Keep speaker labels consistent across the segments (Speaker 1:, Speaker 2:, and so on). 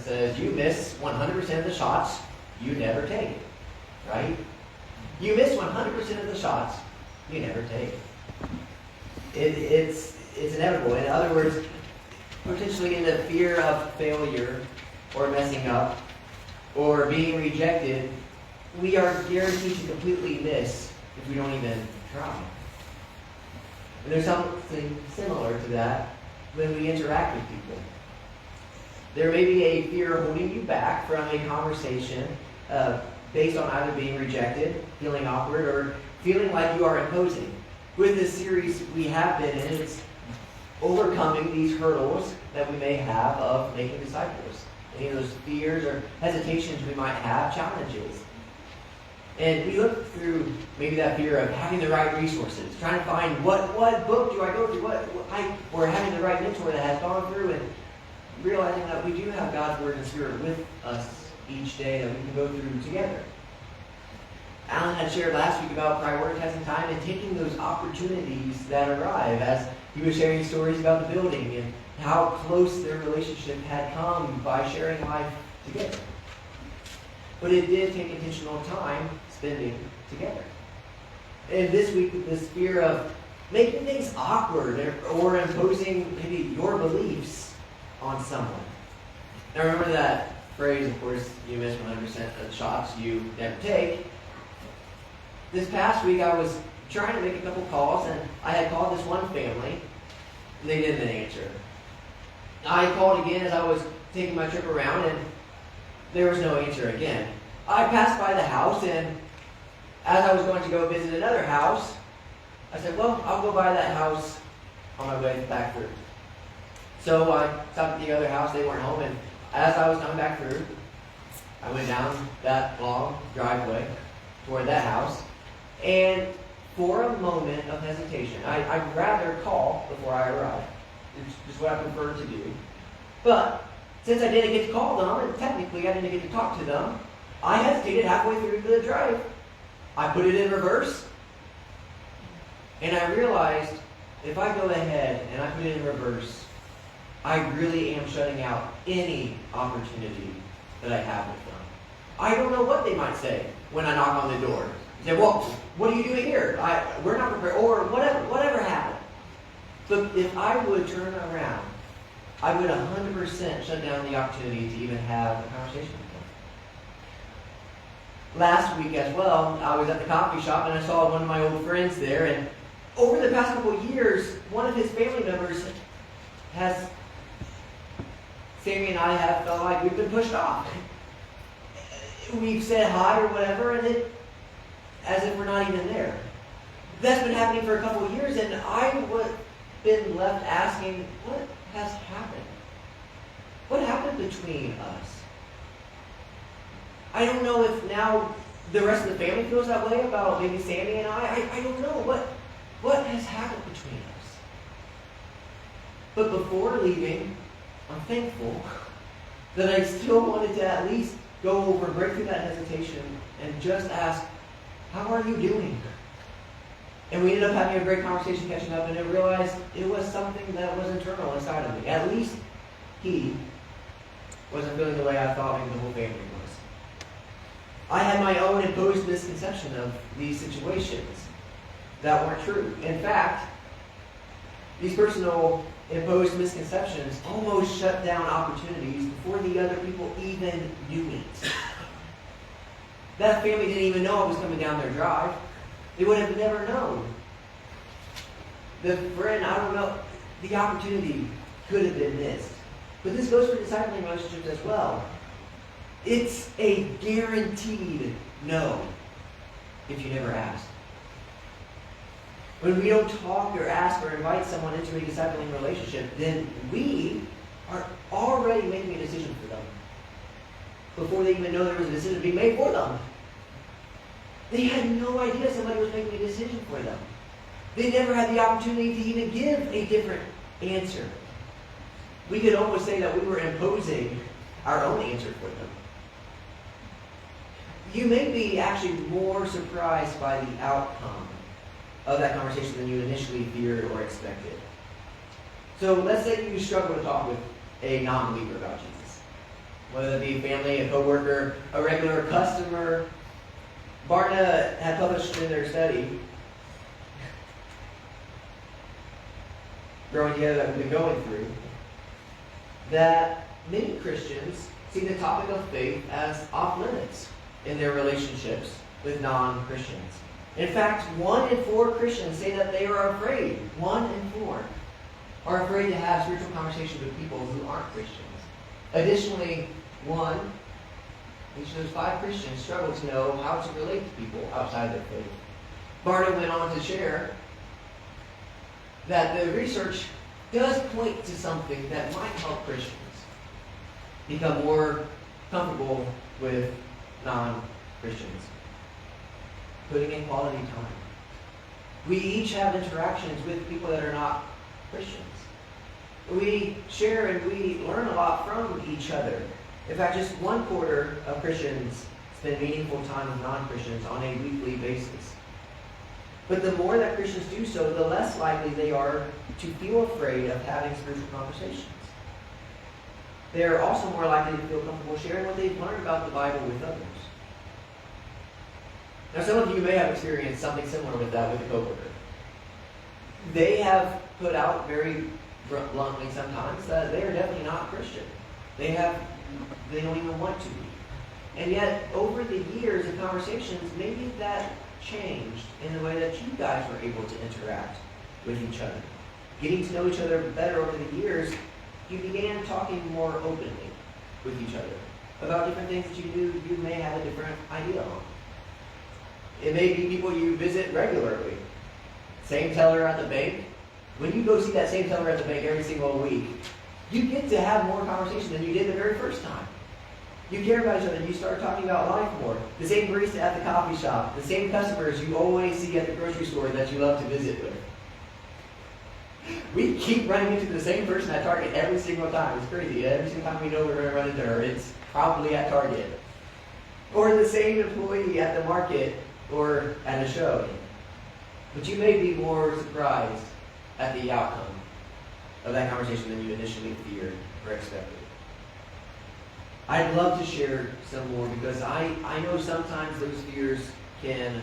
Speaker 1: says you miss 100% of the shots you never take, right? You miss 100% of the shots you never take. It's inevitable. In other words, potentially in the fear of failure or messing up or being rejected, we are guaranteed to completely miss if we don't even try. And there's something similar to that when we interact with people. There may be a fear holding you back from a conversation based on either being rejected, feeling awkward, or feeling like you are imposing. With this series we have been in, it's overcoming these hurdles that we may have of making disciples. Any of those fears or hesitations we might have, challenges. And we look through maybe that fear of having the right resources, trying to find what book do I go through, or having the right mentor that has gone through, and realizing that we do have God's Word and Spirit with us each day that we can go through together. Alan had shared last week about prioritizing time and taking those opportunities that arrive, as he was sharing stories about the building and how close their relationship had come by sharing life together. But it did take intentional time spending together. And this week, with this fear of making things awkward or imposing maybe your beliefs on someone. Now remember that phrase, of course, you miss 100% of the shots you never take. This past week I was trying to make a couple calls, and I had called this one family, and they didn't answer. I called again as I was taking my trip around, and there was no answer again. I passed by the house, and as I was going to go visit another house, I said, well, I'll go by that house on my way back through. So I stopped at the other house, they weren't home, and as I was coming back through, I went down that long driveway toward that house, and for a moment of hesitation, I'd rather call before I arrive. It's just what I prefer to do. But since I didn't get to call them, and technically I didn't get to talk to them, I hesitated halfway through the drive. I put it in reverse, and I realized if I go ahead and I put it in reverse, I really am shutting out any opportunity that I have with them. I don't know what they might say when I knock on the door. They say, well, what are you doing here? We're not prepared, or whatever happened. But if I would turn around, I would 100% shut down the opportunity to even have a conversation with them. Last week as well, I was at the coffee shop and I saw one of my old friends there, and over the past couple of years, one of his family members Sammy and I have felt like we've been pushed off. We've said hi or whatever, and as if we're not even there. That's been happening for a couple of years, and I've been left asking, what has happened? What happened between us? I don't know if now the rest of the family feels that way about maybe Sammy and I. I don't know. What has happened between us? But before leaving, I'm thankful that I still wanted to at least go over, break through that hesitation, and just ask, how are you doing? And we ended up having a great conversation, catching up, and I realized it was something that was internal inside of me. At least he wasn't feeling the way I thought maybe the whole family was. I had my own imposed misconception of these situations that weren't true. In fact, these personal imposed misconceptions almost shut down opportunities before the other people even knew it. That family didn't even know I was coming down their drive. They would have never known. The friend, I don't know, the opportunity could have been missed. But this goes for discipling relationships as well. It's a guaranteed no if you never ask. When we don't talk or ask or invite someone into a discipling relationship, then we are already making a decision for them before they even know there was a decision being made for them. They had no idea somebody was making a decision for them. They never had the opportunity to even give a different answer. We could almost say that we were imposing our own answer for them. You may be actually more surprised by the outcome of that conversation than you initially feared or expected. So let's say you struggle to talk with a non-believer about Jesus. whether it be a family, a coworker, a regular customer. Barna had published in their study, Growing Together, that we've been going through, that many Christians see the topic of faith as off limits in their relationships with non-Christians. In fact, 1 in 4 Christians say that they are afraid. 1 in 4 are afraid to have spiritual conversations with people who aren't Christians. Additionally, each of those 5 Christians struggle to know how to relate to people outside their faith. Barna went on to share that the research does point to something that might help Christians become more comfortable with non-Christians. Putting in quality time. We each have interactions with people that are not Christians. We share and we learn a lot from each other. In fact, just 1/4 of Christians spend meaningful time with non-Christians on a weekly basis. But the more that Christians do so, the less likely they are to feel afraid of having spiritual conversations. They are also more likely to feel comfortable sharing what they've learned about the Bible with others. Now, some of you may have experienced something similar with that with a coworker. They have put out very bluntly sometimes that they are definitely not Christian. They don't even want to be. And yet, over the years of conversations, maybe that changed in the way that you guys were able to interact with each other. Getting to know each other better over the years, you began talking more openly with each other about different things that you knew you may have a different idea on. It may be people you visit regularly. Same teller at the bank. When you go see that same teller at the bank every single week, you get to have more conversation than you did the very first time. You care about each other. You start talking about life more. The same barista at the coffee shop. The same customers you always see at the grocery store that you love to visit with. We keep running into the same person at Target every single time. It's crazy. Every single time we know we're going to run into her, it's probably at Target. Or the same employee at the market or at a show. But you may be more surprised at the outcome of that conversation than you initially feared or expected. I'd love to share some more because I know sometimes those fears can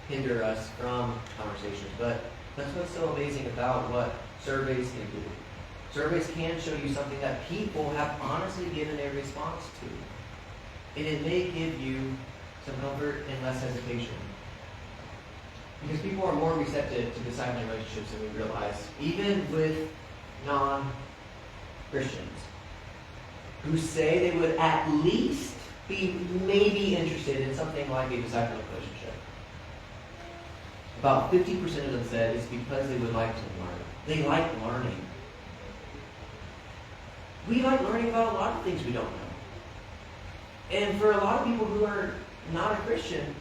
Speaker 1: hinder us from conversations, but that's what's so amazing about what surveys can do. Surveys can show you something that people have honestly given a response to. And it may give you some comfort and less hesitation. Because people are more receptive to discipling relationships than we realize, even with non-Christians, who say they would at least be maybe interested in something like a discipling relationship. About 50% of them said it's because they would like to learn. They like learning. We like learning about a lot of things we don't know. And for a lot of people who are not a Christian,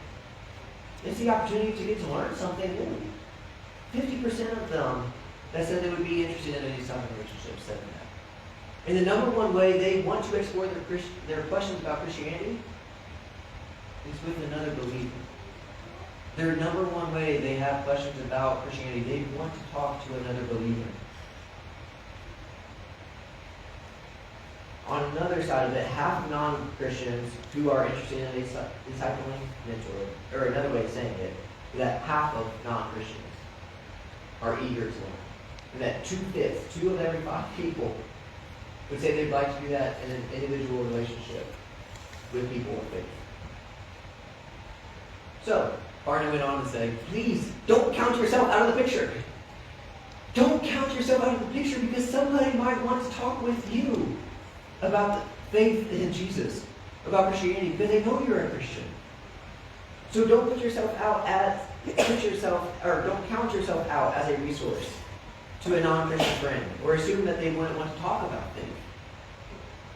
Speaker 1: it's the opportunity to get to learn something new. 50% of them that said they would be interested in a discipling relationship said that. And the number one way they want to explore their questions about Christianity is with another believer. Their number one way they have questions about Christianity, they want to talk to another believer. On another side of it, half of non-Christians who are interested in a discipling mentor, or another way of saying it, that half of non-Christians are eager to learn. And that 2/5, 2 of every 5 people, would say they'd like to do that in an individual relationship with people of faith. So, Barna went on to say, please don't count yourself out of the picture. Don't count yourself out of the picture because somebody might want to talk with you about faith in Jesus, about Christianity, because they know you're a Christian. So don't put yourself out don't count yourself out as a resource to a non-Christian friend, or assume that they wouldn't want to talk about things.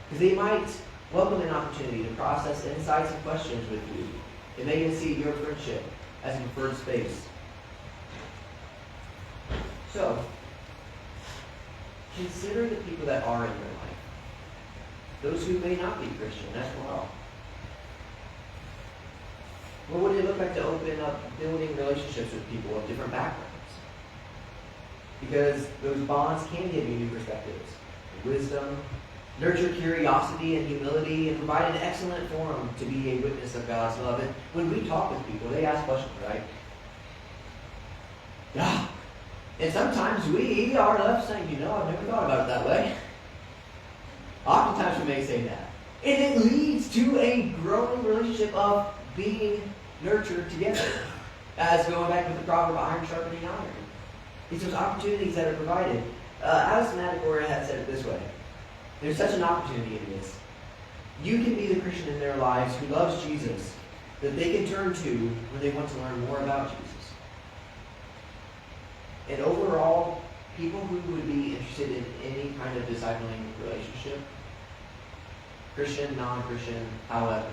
Speaker 1: Because they might welcome an opportunity to process insights and questions with you. They may even see your friendship as a preferred space. So, consider the people that are in your life. Those who may not be Christian as well. What would it look like to open up building relationships with people of different backgrounds? Because those bonds can give you new perspectives, wisdom, nurture curiosity and humility, and provide an excellent forum to be a witness of God's love. And when we talk with people, they ask questions, right? Yeah. And sometimes we are left saying, I've never thought about it that way. Oftentimes we may say that. And it leads to a growing relationship of being nurtured together. As going back with the proverb, iron sharpening iron. It's those opportunities that are provided. Alice Matagora had said it this way. There's such an opportunity in this. You can be the Christian in their lives who loves Jesus that they can turn to when they want to learn more about Jesus. And overall, people who would be interested in any kind of discipling relationship, Christian, non-Christian, however,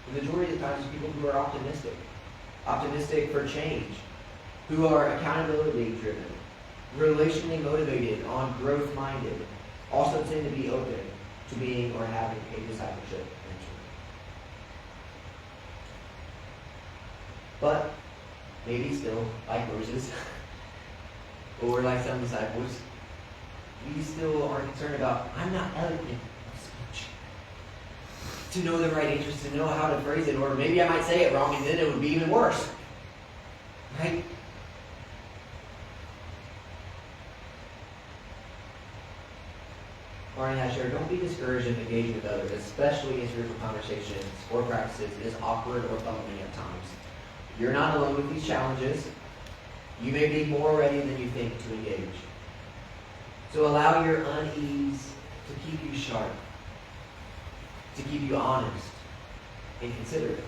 Speaker 1: the majority of the time is people who are optimistic for change, who are accountability driven, relationally motivated, on growth minded, also tend to be open to being or having a discipleship mentor. But maybe still, like Moses, or like some disciples, we still are concerned about, I'm not eloquent of speech. To know the right answers, to know how to phrase it, or maybe I might say it wrong and then it would be even worse. Right? Barney has shared, don't be discouraged in engaging with others, especially in spiritual conversations or practices. It is awkward or bumpy at times. You're not alone with these challenges. You may be more ready than you think to engage. So allow your unease to keep you sharp, to keep you honest and considerate.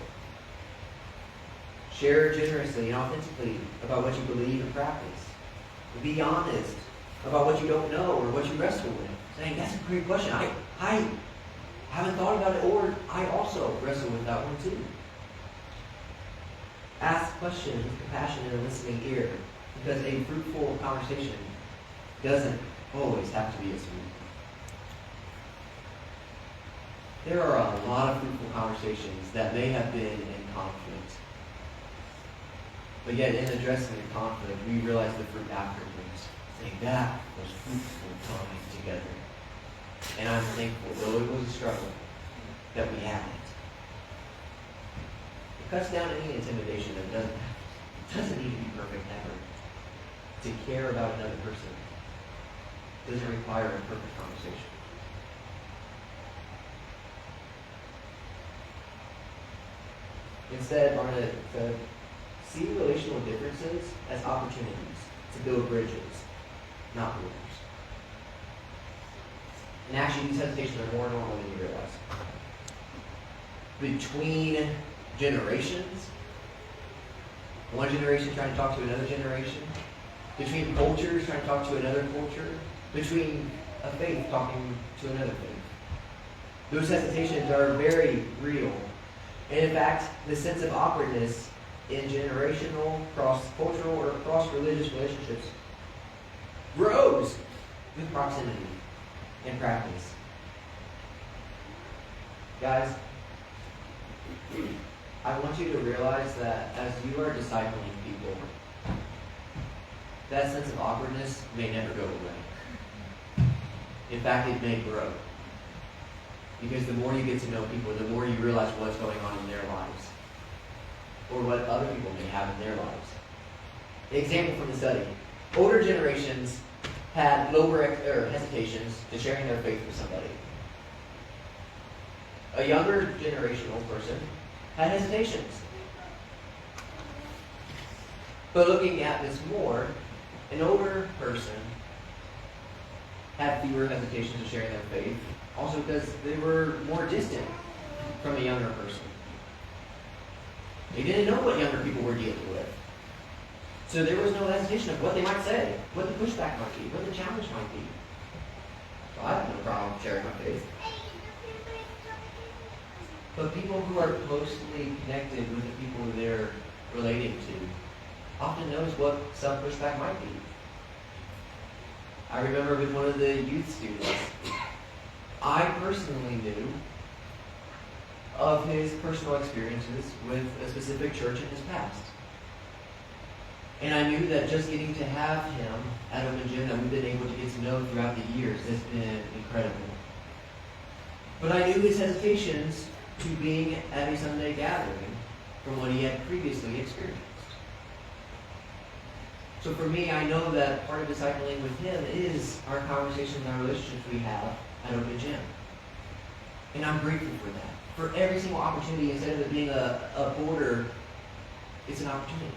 Speaker 1: Share generously and authentically about what you believe and practice. Be honest about what you don't know or what you wrestle with. Saying, that's a great question. I haven't thought about it, or I also wrestle with that one too. Ask questions with compassion and a listening ear, because a fruitful conversation doesn't always have to be a smooth. There are a lot of fruitful conversations that may have been in conflict, but yet in addressing the conflict, we realize the fruit afterwards. Saying that was fruitful time together. And I'm thankful, though it was a struggle, that we had it. It cuts down any intimidation that doesn't need to be perfect ever. To care about another person doesn't require a perfect conversation. Instead, Barnett said, see relational differences as opportunities to build bridges, not borders. And actually, these hesitations are more normal than you realize. Between generations, one generation trying to talk to another generation, between cultures trying to talk to another culture, between a faith talking to another faith. Those hesitations are very real. And in fact, the sense of awkwardness in generational, cross-cultural, or cross-religious relationships grows with proximity and practice. Guys, I want you to realize that as you are discipling people, that sense of awkwardness may never go away. In fact, it may grow. Because the more you get to know people, the more you realize what's going on in their lives, or what other people may have in their lives. An example from the study. Older generations had lower hesitations to sharing their faith with somebody. A younger generational person had hesitations. But looking at this more, an older person had fewer hesitations to sharing their faith, also because they were more distant from a younger person. They didn't know what younger people were dealing with. So there was no hesitation of what they might say, what the pushback might be, what the challenge might be. So I have no problem sharing my faith. But people who are closely connected with the people they're relating to often knows what some pushback might be. I remember with one of the youth students, I personally knew of his personal experiences with a specific church in his past. And I knew that just getting to have him at Open Gym that we've been able to get to know throughout the years has been incredible. But I knew his hesitations to being at a Sunday gathering from what he had previously experienced. So for me, I know that part of discipling with him is our conversations and our relationships we have at Open Gym. And I'm grateful for that. For every single opportunity, instead of it being a border, it's an opportunity.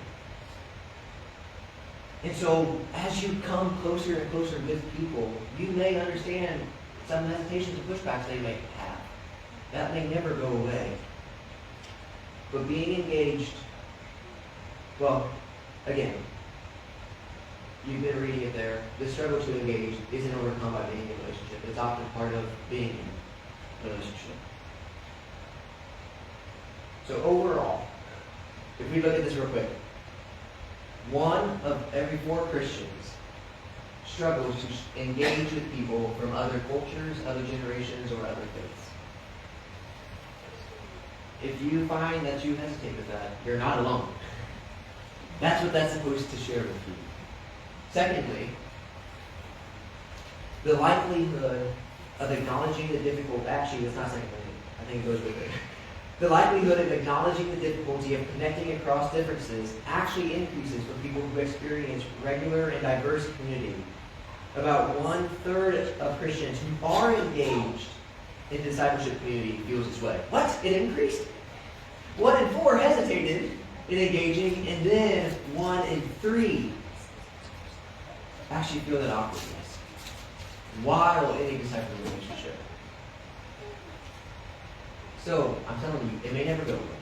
Speaker 1: And so as you come closer and closer with people, you may understand some hesitations and pushbacks they may have. That may never go away. But being engaged, well, again, you've been reading it there. The struggle to engage isn't overcome by being in a relationship. It's often part of being in a relationship. So overall, if we look at this real quick, 1 of every 4 Christians struggles to engage with people from other cultures, other generations, or other faiths. If you find that you hesitate with that, you're not alone. That's what that's supposed to share with you. Secondly, the likelihood of acknowledging the difficult, actually, that's not secondly, I think it goes with it. The likelihood of acknowledging the difficulty of connecting across differences actually increases for people who experience regular and diverse community. About 1/3 of Christians who are engaged in discipleship community feels this way. What? It increased? 1 in 4 hesitated in engaging, and then 1 in 3 actually feel that awkwardness while in a disciple relationship. So, I'm telling you, it may never go away.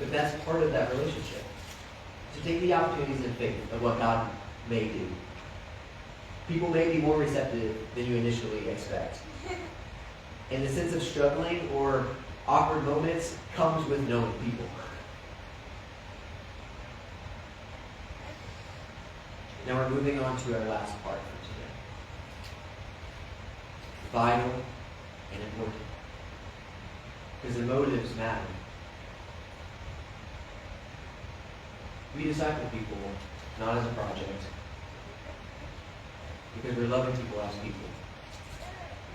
Speaker 1: But that's part of that relationship. To take the opportunities in faith of what God may do. People may be more receptive than you initially expect. And the sense of struggling or awkward moments comes with knowing people. Now we're moving on to our last part for today. Vital and important. Because the motives matter. We disciple people not as a project. Because we're loving people as people.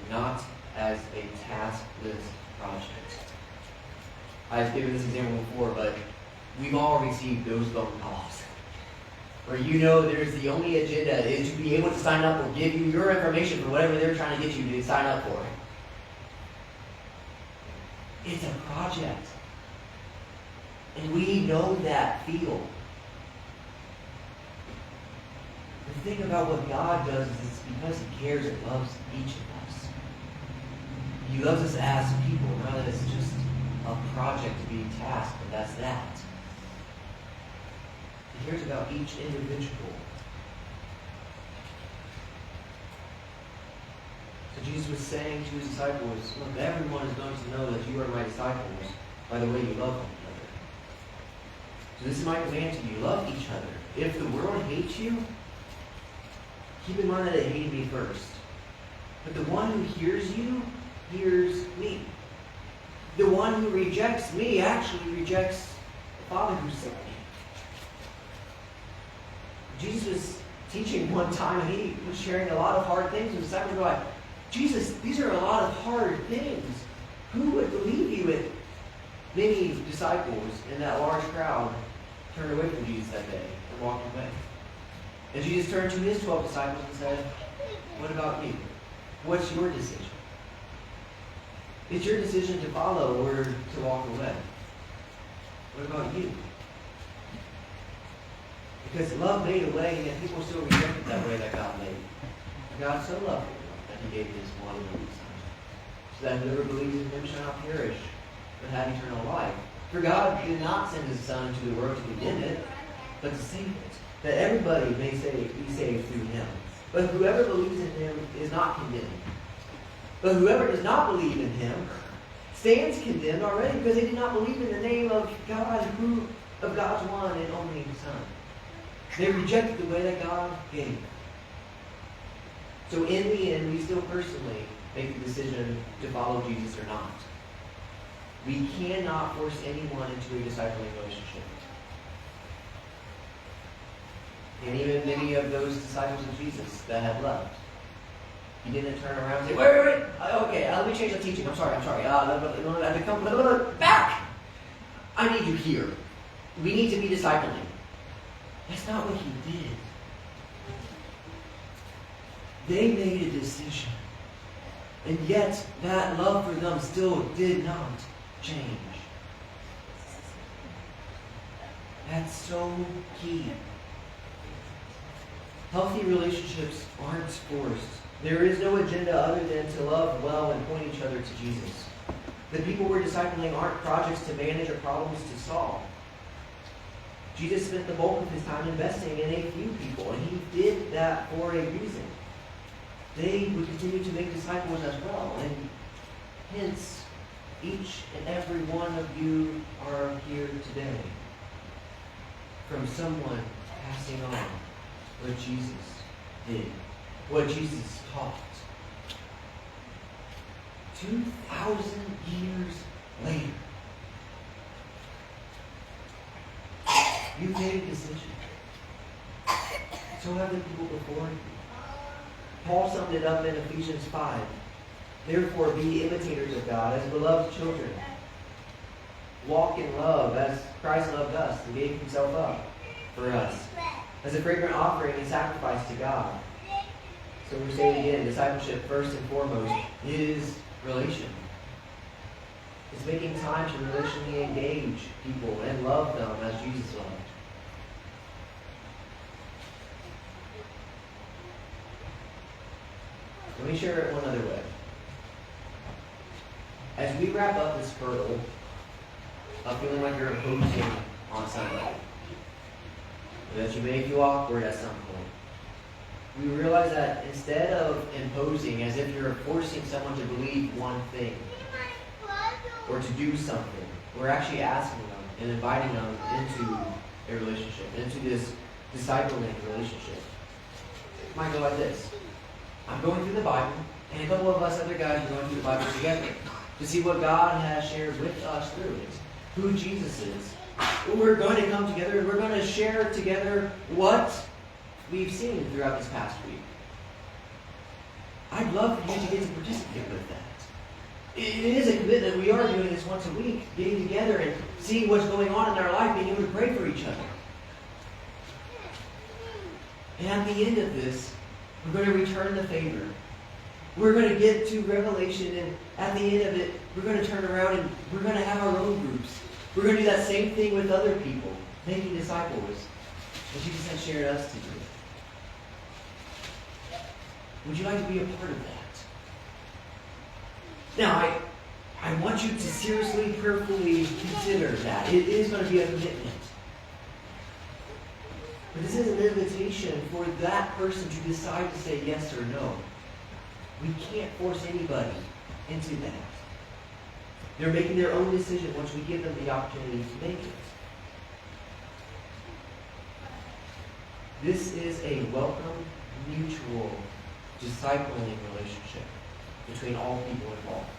Speaker 1: Not as a taskless project. I've given this example before, but we've all received those phone calls. Where you know there's the only agenda is to be able to sign up or give you your information for whatever they're trying to get you to sign up for. It's a project. And we know that feel. The thing about what God does is it's because He cares and loves each of us. He loves us as people, not as just a project to be tasked, but that's that. He cares about each individual. So Jesus was saying to His disciples, look, everyone is going to know that you are my disciples by the way you love one another. So this is my command to you, love each other. If the world hates you, keep in mind that it hated me first. But the one who hears you, hears me. The one who rejects me actually rejects the Father who sent me. Jesus was teaching one time, and He was sharing a lot of hard things. And the disciples were like, Jesus, these are a lot of hard things. Who would believe you? And many disciples in that large crowd turned away from Jesus that day and walked away. And Jesus turned to His 12 disciples and said, what about you? What's your decision? It's your decision to follow or to walk away. What about you? Because love made a way, and yet people still rejected that way that God made. God so loved the world that He gave His one and only Son, so that whoever believes in Him shall not perish, but have eternal life. For God did not send His Son into the world to condemn it, but to save it, that everybody may be saved through Him. But whoever believes in Him is not condemned. But whoever does not believe in Him stands condemned already, because they did not believe in the name of God, of God's one and only Son. They rejected the way that God gave. So in the end, we still personally make the decision to follow Jesus or not. We cannot force anyone into a discipling relationship. And even many of those disciples of Jesus that had left, he didn't turn around and say, wait. Okay, let me change the teaching. I'm sorry. I become back. I need you here. We need to be discipling. That's not what he did. They made a decision. And yet, that love for them still did not change. That's so key. Healthy relationships aren't forced. There is no agenda other than to love well and point each other to Jesus. The people we're discipling aren't projects to manage or problems to solve. Jesus spent the bulk of his time investing in a few people, and he did that for a reason. They would continue to make disciples as well, and hence, each and every one of you are here today from someone passing on what Jesus did, what Jesus taught. 2,000 years later, you made a decision. So have the people before you. Paul summed it up in Ephesians 5. Therefore, be imitators of God as beloved children. Walk in love as Christ loved us and gave himself up for us as a fragrant offering and sacrifice to God. So we say it again, discipleship first and foremost is relational. It's making time to relationally engage people and love them as Jesus loved. Let me share it one other way. As we wrap up this hurdle of feeling like you're imposing on somebody, that you may feel awkward at some point, we realize that instead of imposing as if you're forcing someone to believe one thing or to do something, we're actually asking them and inviting them into a relationship, into this discipling relationship. It might go like this. I'm going through the Bible, and a couple of us other guys are going through the Bible together to see what God has shared with us through it, who Jesus is. We're going to come together and we're going to share together what we've seen throughout this past week. I'd love for you to get to participate with that. It is a commitment. We are doing this once a week, getting together and seeing what's going on in our life, being able to pray for each other. And at the end of this, we're going to return the favor. We're going to get to Revelation, and at the end of it, we're going to turn around and we're going to have our own groups. We're going to do that same thing with other people, making disciples, as Jesus has shared us to do. Would you like to be a part of that? Now, I want you to seriously, prayerfully consider that. It is going to be a commitment. But this is an invitation for that person to decide to say yes or no. We can't force anybody into that. They're making their own decision once we give them the opportunity to make it. This is a welcome, mutual, discipling relationship between all people involved.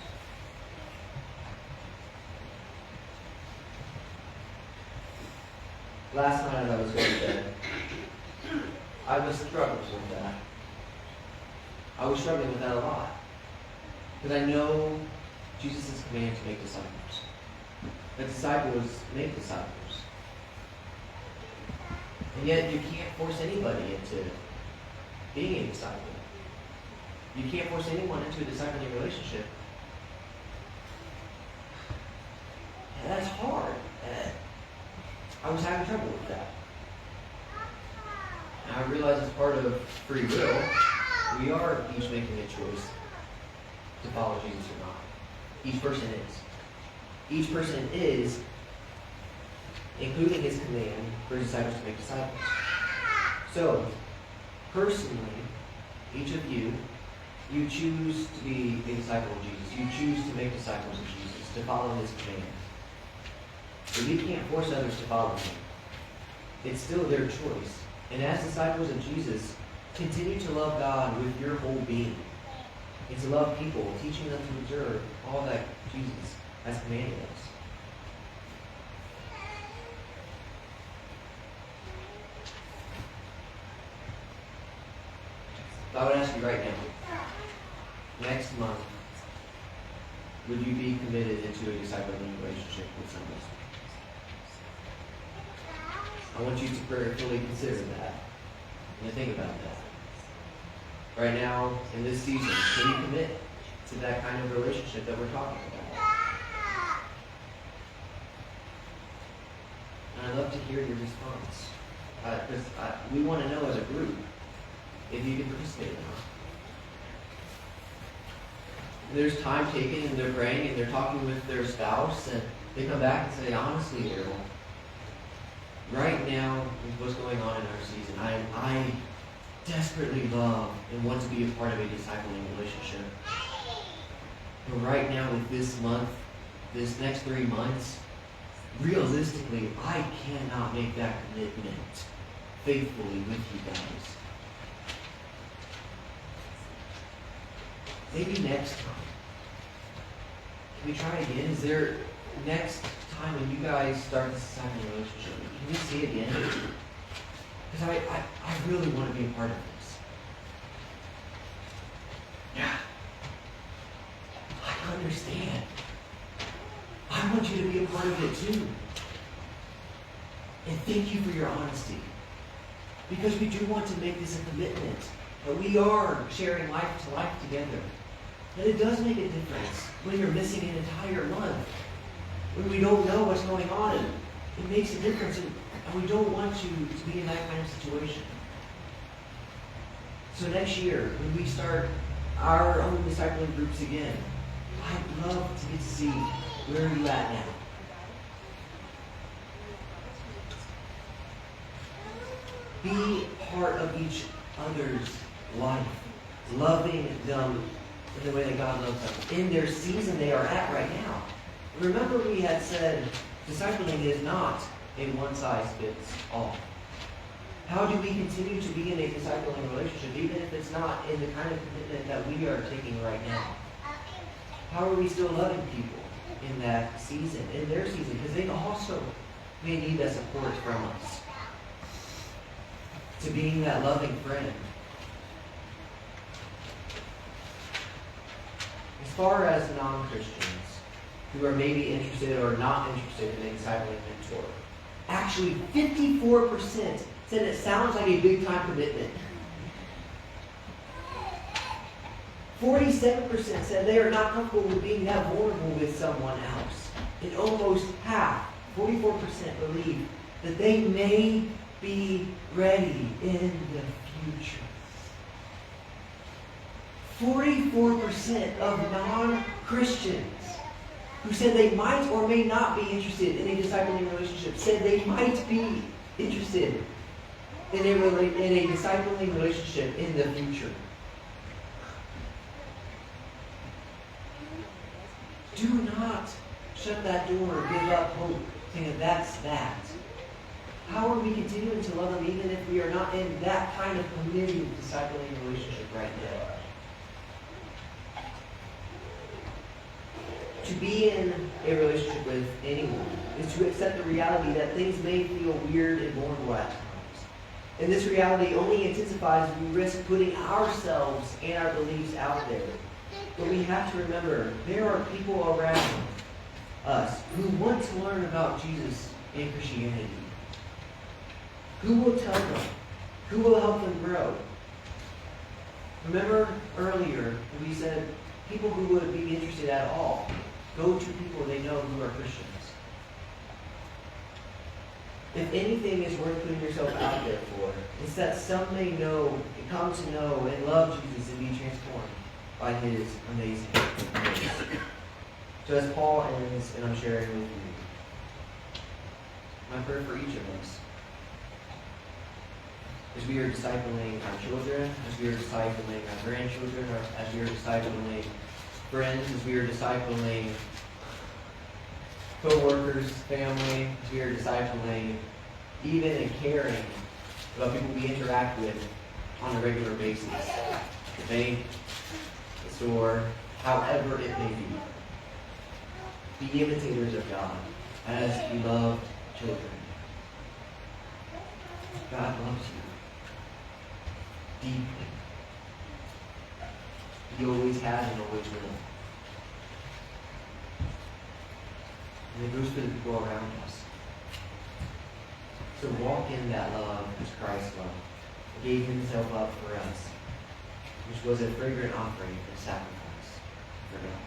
Speaker 1: Last night as I was going to bed, I was struggling with that. I was struggling with that a lot. Because I know Jesus' command to make disciples. That disciples make disciples. And yet you can't force anybody into being a disciple. You can't force anyone into a discipling relationship. And that's hard. I was having trouble with that. And I realize as part of free will, we are each making a choice to follow Jesus or not. Each person is. Each person is, including his command for disciples to make disciples. So, personally, each of you, you choose to be a disciple of Jesus. You choose to make disciples of Jesus, to follow his command. But we can't force others to follow him. It's still their choice. And as disciples of Jesus, continue to love God with your whole being. And to love people, teaching them to observe all that Jesus has commanded us. I would ask you right now, next month, would you be committed into a discipling relationship with someone? I want you to prayerfully consider that and think about that. Right now, in this season, can you commit to that kind of relationship that we're talking about? And I'd love to hear your response. Because we want to know as a group if you can participate or not. There's time taken and they're praying and they're talking with their spouse and they come back and say, honestly, Daryl, right now with what's going on in our season, I desperately love and want to be a part of a discipling relationship. But right now with this month, this next 3 months, realistically, I cannot make that commitment faithfully with you guys. Maybe next time. Can we try again? Is there next time when you guys start this discipling relationship, can we see again? Because I really want to be a part of this. Yeah. I understand. I want you to be a part of it too. And thank you for your honesty. Because we do want to make this a commitment. That we are sharing life to life together. And it does make a difference when you're missing an entire month. When we don't know what's going on. It makes a difference. And we don't want you to be in that kind of situation. So next year, when we start our own discipling groups again, I'd love to get to see where are you at now. Be part of each other's life, loving them in the way that God loves them, in their season they are at right now. Remember we had said discipling is not a one-size-fits-all. How do we continue to be in a discipling relationship, even if it's not in the kind of commitment that we are taking right now? How are we still loving people in that season, in their season? Because they also may need that support from us. To being that loving friend. As far as non-Christians who are maybe interested or not interested in a discipling mentor, actually 54% said it sounds like a big-time commitment. 47% said they are not comfortable with being that vulnerable with someone else. And almost half, 44%, believe that they may be ready in the future. 44% of non-Christians who said they might or may not be interested in a discipling relationship said they might be interested in a discipling relationship in the future. Do not shut that door or give up hope, saying that's that. How are we continuing to love them even if we are not in that kind of committed discipling relationship right now? To be in a relationship with anyone is to accept the reality that things may feel weird and vulnerable at times. And this reality only intensifies if we risk putting ourselves and our beliefs out there. But we have to remember, there are people around us who want to learn about Jesus and Christianity. Who will tell them? Who will help them grow? Remember earlier we said people who would be interested at all go to people they know who are Christians. If anything is worth putting yourself out there for, it's that some may know, come to know and love Jesus and be transformed by His amazing grace. So as Paul ends, and I'm sharing with you, my prayer for each of us, as we are discipling our children, as we are discipling our grandchildren, as we are discipling friends, as we are discipling co-workers, family, as we are discipling, even and caring about people we interact with on a regular basis. The bank, the store, however it may be. Be imitators of God as beloved children. God loves you deeply. He always has and always will. And it goes for the people around us. So walk in that love as Christ loved. He gave himself up for us, which was a fragrant offering and sacrifice for God.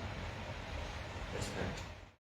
Speaker 1: Let's pray.